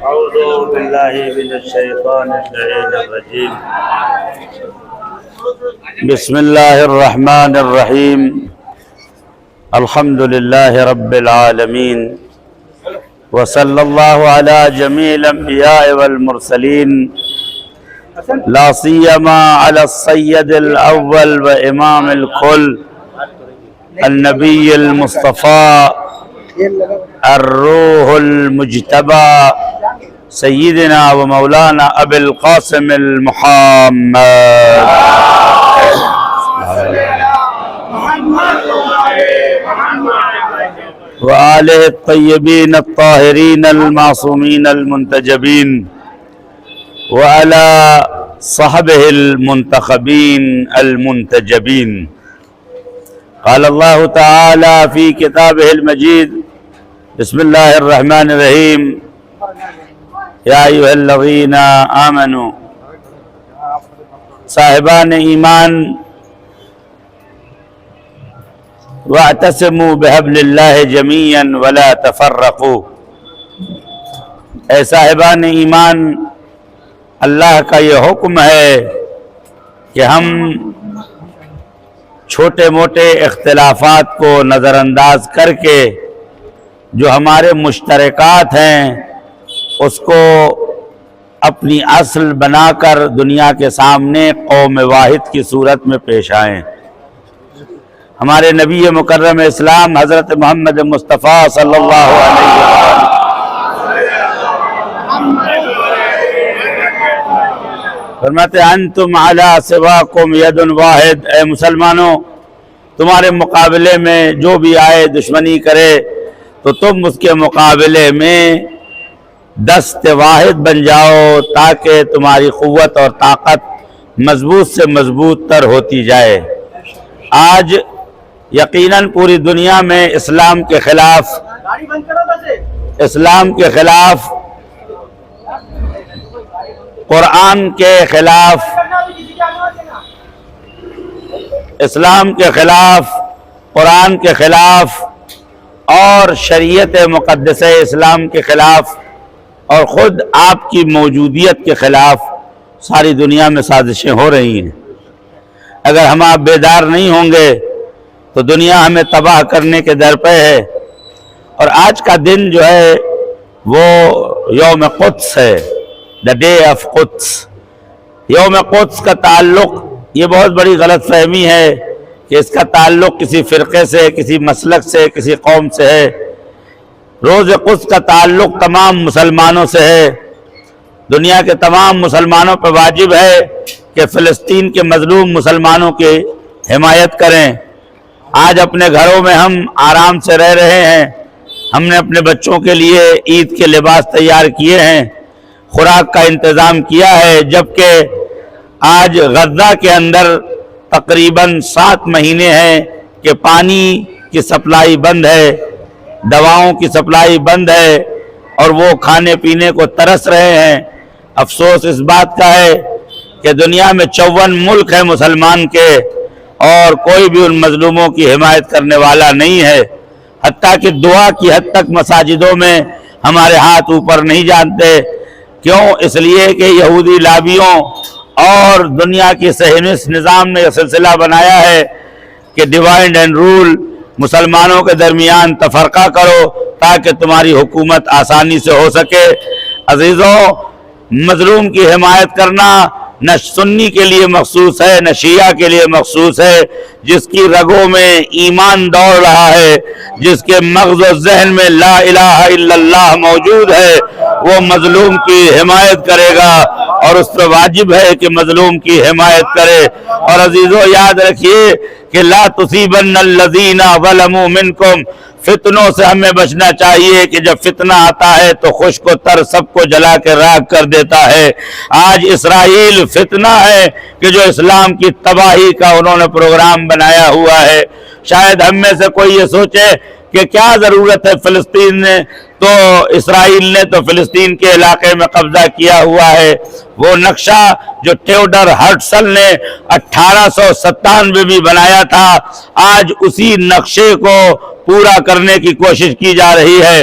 أعوذ بالله من الشيطان اللعين الرجيم. بسم الله الرحمن الرحيم. الحمد لله رب العالمين، وصلى الله على جميع الأنبياء والمرسلين، لا سيما على السيد الأول وإمام الكل النبي المصطفى الروح المجتبى سيدنا ومولانا أبي القاسم المحمد وآله الطيبين الطاهرين المعصومين المنتجبين، وعلى صحبه المنتخبين المنتجبين. قال الله تعالى في كتابه المجيد: بسم الله الرحمن الرحيم. یا ایھا الذین آمنوا، صاحبان ایمان، واعتصموا بحبل اللہ جمیعا ولا تفرقوا. اے صاحبان ایمان، اللہ کا یہ حکم ہے کہ ہم چھوٹے موٹے اختلافات کو نظر انداز کر کے جو ہمارے مشترکات ہیں اس کو اپنی اصل بنا کر دنیا کے سامنے قوم واحد کی صورت میں پیش آئیں. ہمارے نبی مکرم اسلام حضرت محمد مصطفیٰ صلی اللہ علیہ وسلم فرماتے ہیں: انتم علی سواکم ید واحد. اے مسلمانوں، تمہارے مقابلے میں جو بھی آئے دشمنی کرے تو تم اس کے مقابلے میں دست واحد بن جاؤ تاکہ تمہاری قوت اور طاقت مضبوط سے مضبوط تر ہوتی جائے. آج یقیناً پوری دنیا میں اسلام کے خلاف قرآن کے خلاف، اسلام کے خلاف، قرآن کے خلاف اور شریعت مقدسہ اسلام کے خلاف اور خود آپ کی موجودیت کے خلاف ساری دنیا میں سازشیں ہو رہی ہیں. اگر ہم آپ بیدار نہیں ہوں گے تو دنیا ہمیں تباہ کرنے کے در پہ ہے. اور آج کا دن جو ہے وہ یوم قدس ہے، دا ڈے آف قدس. یوم قدس کا تعلق، یہ بہت بڑی غلط فہمی ہے کہ اس کا تعلق کسی فرقے سے، کسی مسلک سے، کسی قوم سے ہے. روز قدس کا تعلق تمام مسلمانوں سے ہے. دنیا کے تمام مسلمانوں پر واجب ہے کہ فلسطین کے مظلوم مسلمانوں کی حمایت کریں. آج اپنے گھروں میں ہم آرام سے رہ رہے ہیں. ہم نے اپنے بچوں کے لیے عید کے لباس تیار کیے ہیں، خوراک کا انتظام کیا ہے، جبکہ آج غزہ کے اندر تقریباً 7 مہینے ہیں کہ پانی کی سپلائی بند ہے، دواؤں کی سپلائی بند ہے، اور وہ کھانے پینے کو ترس رہے ہیں. افسوس اس بات کا ہے کہ دنیا میں 54 ملک ہیں مسلمان کے، اور کوئی بھی ان مظلوموں کی حمایت کرنے والا نہیں ہے. حتیٰ کہ دعا کی حد تک مساجدوں میں ہمارے ہاتھ اوپر نہیں جانتے. کیوں؟ اس لیے کہ یہودی لابیوں اور دنیا کی صہیونسٹ نظام نے یہ سلسلہ بنایا ہے کہ ڈیوائڈ اینڈ رول، مسلمانوں کے درمیان تفرقہ کرو تاکہ تمہاری حکومت آسانی سے ہو سکے. عزیزوں، مظلوم کی حمایت کرنا نہ سنی کے لیے مخصوص ہے نہ شیعہ کے لیے مخصوص ہے. جس کی رگوں میں ایمان دوڑ رہا ہے، جس کے مغز و ذہن میں لا الہ الا اللہ موجود ہے، وہ مظلوم کی حمایت کرے گا، اور اس پر واجب ہے کہ مظلوم کی حمایت کرے. اور عزیزوں، یاد رکھیے کہ لا تصیبن الذین ظلموا منکم، فتنوں سے ہمیں بچنا چاہیے کہ جب فتنہ آتا ہے تو خشک و تر سب کو جلا کے راکھ کر دیتا ہے. آج اسرائیل فتنہ ہے کہ جو اسلام کی تباہی کا انہوں نے پروگرام بنایا ہوا ہے. شاید ہم میں سے کوئی یہ سوچے کہ کیا ضرورت ہے فلسطین نے، تو اسرائیل نے تو فلسطین کے علاقے میں قبضہ کیا ہوا ہے. وہ نقشہ جو تھیوڈر ہرٹزل نے 1897 میں بنایا تھا، آج اسی نقشے کو پورا کرنے کی کوشش کی جا رہی ہے.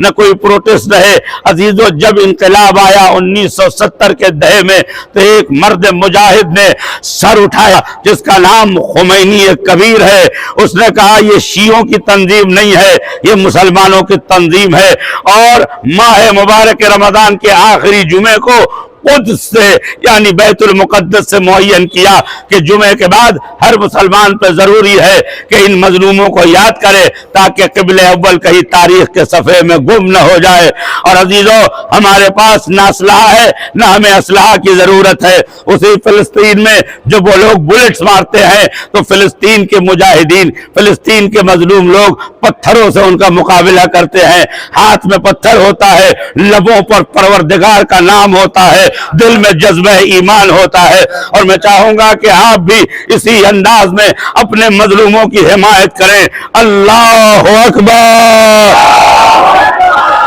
نہ کوئی پروٹیسٹ رہے۔ عزیزو، جب انقلاب آیا 1970 کے دہے میں تو ایک مرد مجاہد نے سر اٹھایا جس کا نام خمینی کبیر ہے۔ اس نے کہا یہ شیعوں کی تنظیم نہیں ہے، یہ مسلمانوں کی تنظیم ہے، اور ماہ مبارک رمضان کے آخری جمعے کو قدس سے یعنی بیت المقدس سے معین کیا کہ جمعے کے بعد ہر مسلمان پہ ضروری ہے کہ ان مظلوموں کو یاد کرے تاکہ قبلہ اول کہیں تاریخ کے صفحے میں گم نہ ہو جائے۔ اور عزیزو، ہمارے پاس نہ اسلحہ ہے نہ ہمیں اسلحہ کی ضرورت ہے۔ اسی فلسطین میں جب وہ لوگ بلٹس مارتے ہیں تو فلسطین کے مجاہدین، فلسطین کے مظلوم لوگ پتھروں سے ان کا مقابلہ کرتے ہیں۔ ہاتھ میں پتھر ہوتا ہے، لبوں پر پروردگار کا نام ہوتا ہے، دل میں جذبہ ایمان ہوتا ہے۔ اور میں چاہوں گا کہ آپ بھی اسی انداز میں اپنے مظلوموں کی حمایت کریں۔ اللہ اکبر،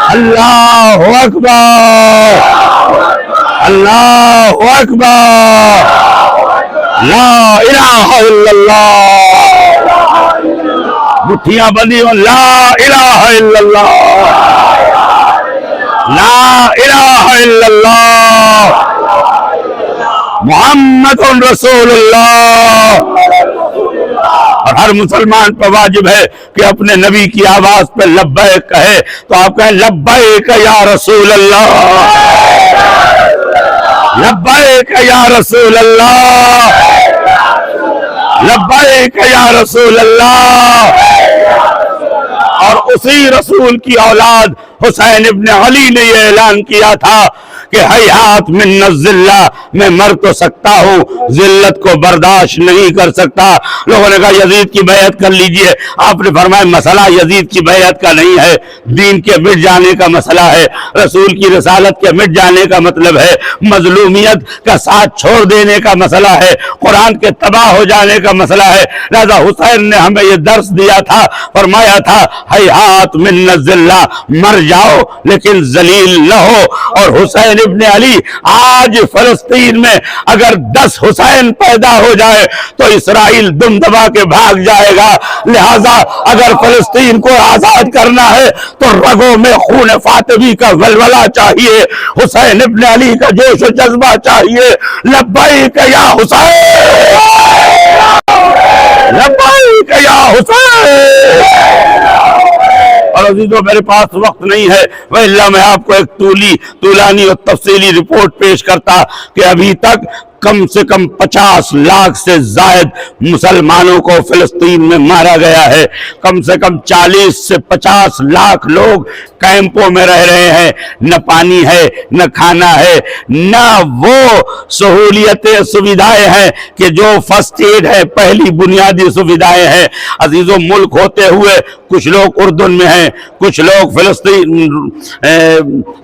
اللہ اکبر، اللہ اکبر، لا الہ الا اللہ، مٹھیاں بندی ہوں، لا الہ الا اللہ، لا الہ الا اللہ، محمد رسول اللہ۔ اور ہر مسلمان پر واجب ہے کہ اپنے نبی کی آواز پہ لبیک کہے، تو آپ کہیں لبیک یا رسول اللہ، لبیک یا رسول اللہ، لبیک یا رسول اللہ۔ اور اسی رسول کی اولاد حسین ابن علی نے یہ اعلان کیا تھا کہ ہیہات من الذلہ، میں مر تو سکتا ہوں، ذلت کو برداشت نہیں کر سکتا۔ لوگوں نے کہا یزید کی بیعت کر لیجئے، آپ نے فرمایا مسئلہ یزید کی بیعت کا نہیں ہے، دین کے مٹ جانے کا مسئلہ ہے، رسول کی رسالت کے مٹ جانے کا مطلب ہے، مظلومیت کا ساتھ چھوڑ دینے کا مسئلہ ہے، قرآن کے تباہ ہو جانے کا مسئلہ ہے۔ لہذا حسین نے ہمیں یہ درس دیا تھا، فرمایا تھا ہیہات من الذلہ، مر جاؤ لیکن ذلیل نہ ہو۔ اور حسین ابن علی آج فلسطین میں اگر 10 حسین پیدا ہو جائے تو اسرائیل دم دبا کے بھاگ جائے گا۔ لہذا اگر فلسطین کو آزاد کرنا ہے تو رگوں میں خون فاطمی کا ولولہ چاہیے، حسین ابن علی کا جوش و جذبہ چاہیے۔ لبیک یا حسین، لبیک یا حسین۔ اور عزیزو، میرے پاس وقت نہیں ہے، وإلا میں آپ کو ایک طولانی اور تفصیلی رپورٹ پیش کرتا کہ ابھی تک کم سے کم 50 لاکھ سے زائد مسلمانوں کو فلسطین میں مارا گیا ہے، کم سے کم 40 سے 50 لاکھ لوگ کیمپوں میں رہ رہے ہیں، نہ پانی ہے، نہ کھانا ہے، نہ وہ سہولیتیں سویدھائیں ہیں کہ جو فرسٹ ایڈ ہے، پہلی بنیادی سویدھائیں ہیں۔ عزیزو، ملک ہوتے ہوئے کچھ لوگ اردن میں ہیں، کچھ لوگ فلسطین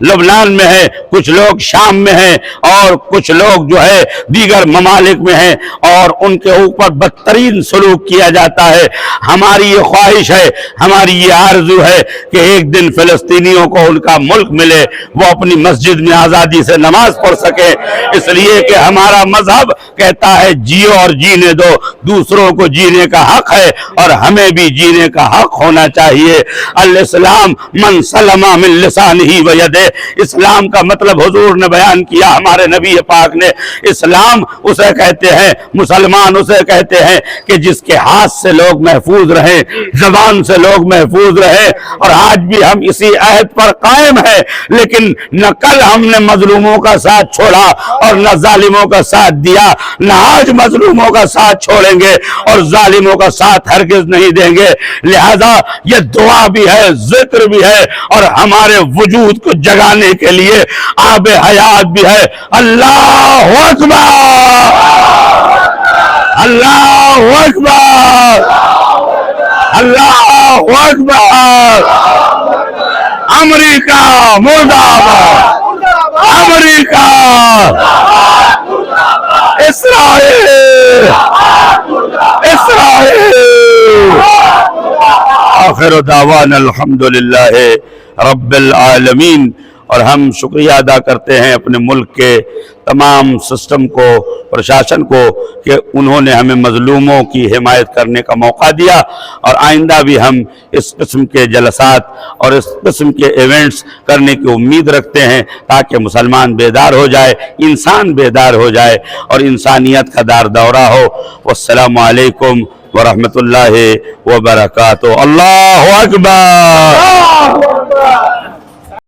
لبنان میں ہیں، کچھ لوگ شام میں ہیں، اور کچھ لوگ جو ہے دیگر ممالک میں ہیں، اور ان کے اوپر بدترین سلوک کیا جاتا ہے۔ ہماری یہ خواہش ہے، ہماری یہ آرزو ہے کہ ایک دن فلسطینیوں کو ان کا ملک ملے، وہ اپنی مسجد میں آزادی سے نماز پڑھ سکے، اس لیے کہ ہمارا مذہب کہتا ہے جیو اور جینے دو، دوسروں کو جینے کا حق ہے اور ہمیں بھی جینے کا حق ہونا چاہیے۔ الاسلام من سلم من لسانہ و یدہ، اسلام کا مطلب حضور نے بیان کیا، ہمارے نبی پاک نے۔ اسلام اسے کہتے ہیں، مسلمان اسے کہتے ہیں کہ جس کے ہاتھ سے لوگ محفوظ رہیں، زبان سے لوگ محفوظ رہیں۔ اور آج بھی ہم اسی عہد پر قائم ہیں، لیکن نہ کل ہم نے مظلوموں کا ساتھ چھوڑا اور نہ ظالموں کا ساتھ دیا، نہ آج مظلوموں کا ساتھ چھوڑیں گے اور ظالموں کا ساتھ ہرگز نہیں دیں گے۔ لہذا یہ دعا بھی ہے، ذکر بھی ہے، اور ہمارے وجود کو جگانے کے لیے آب حیات بھی ہے۔ اللہ اکبر، اللہ اکبر، اللہ اکبر۔ امریکہ مردہ باد، امریکہ، اسرائیل، اسرائیل۔ آخر دعوانا الحمدللہ رب العالمین، اور ہم شکریہ ادا کرتے ہیں اپنے ملک کے تمام سسٹم کو، پرشاسن کو کہ انہوں نے ہمیں مظلوموں کی حمایت کرنے کا موقع دیا، اور آئندہ بھی ہم اس قسم کے جلسات اور اس قسم کے ایونٹس کرنے کی امید رکھتے ہیں تاکہ مسلمان بیدار ہو جائے، انسان بیدار ہو جائے اور انسانیت کا دار دورہ ہو۔ والسلام علیکم ورحمۃ اللہ وبرکاتہ۔ اللہ اکبر۔